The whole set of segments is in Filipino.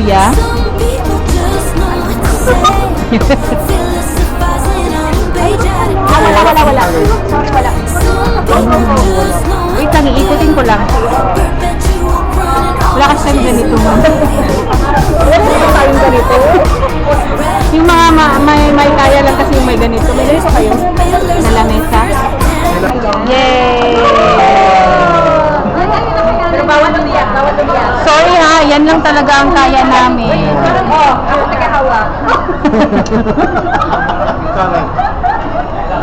kuya? Wala. Sorry, wala. Wait lang, iikutin ko lang. Wala kasi tayong ganito. Wala tayong ganito. Yung mga may kaya lang kasi yung may ganito. May ganito kayo? Na lamesa? Yay! Pero bawat umiyak. Sorry ha, yan lang talaga ang kaya namin. Ako nagkahawak.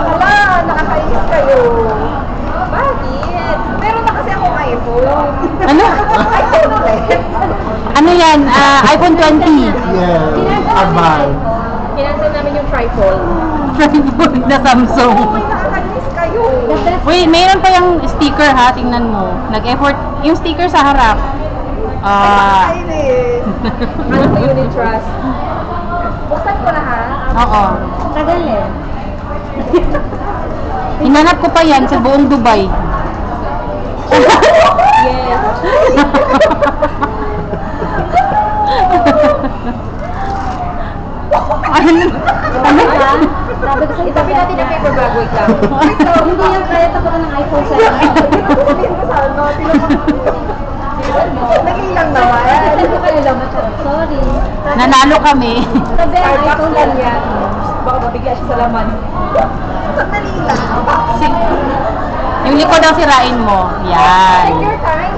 Hala, nakakainis kayo. Bakit? Meron na kasi akong iPhone. Ano? iPhone ulit. Ano yan? iPhone 20. Yes, abay. Kinansel namin yung tripod. Tripod na Samsung. Uy, nakakainis kayo. Wait, mayroon pa yung sticker ha, tingnan mo. Nag-effort, yung sticker sa harap. Nakakainis. Ano to unit trust? Buksan ko na ha. Oo. Tagal eh. Hinanap ko pa yan sa buong Dubai. Yes. Ano? Sabi ko sa itabi natin yung paper bag, wait lang. Hindi yan kaya tapunan ng iPhone 7. Sabihin ko sa ano, naging lang naman. Sabi ko kayo lang, sorry. Nanalo kami. Sabi ang iPhone lang yan. Baka mabigla siya sa laman. Sandali lang. Yung likod ang sirain mo. Yan. Take your time.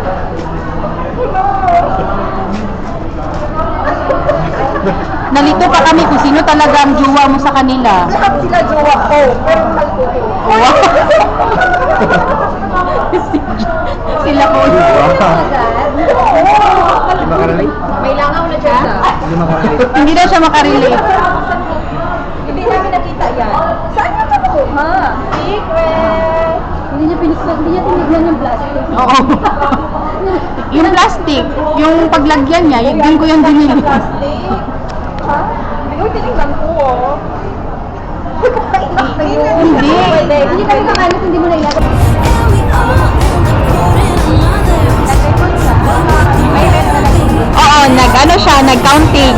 Nalito pa kami kung sino talaga ang jowa mo sa kanila. Lahat sila jowa ko, pero mahal ko ko. Wow. Sila ko. Di makarelate? May langaw na dyan. Di makarelate? Hindi daw siya makarelate. Hindi namin nakita yan. Saan niya nakuha? Secret! Hindi niya tinignan yung plastic. Oo. Yung plastic, yung paglagyan niya, yun ko yung dinili. Plastic? Ha? Uy, tinignan ko oh. Hindi. Hindi kami kakalit, hindi mo na ilagay. Oo, nag-counting.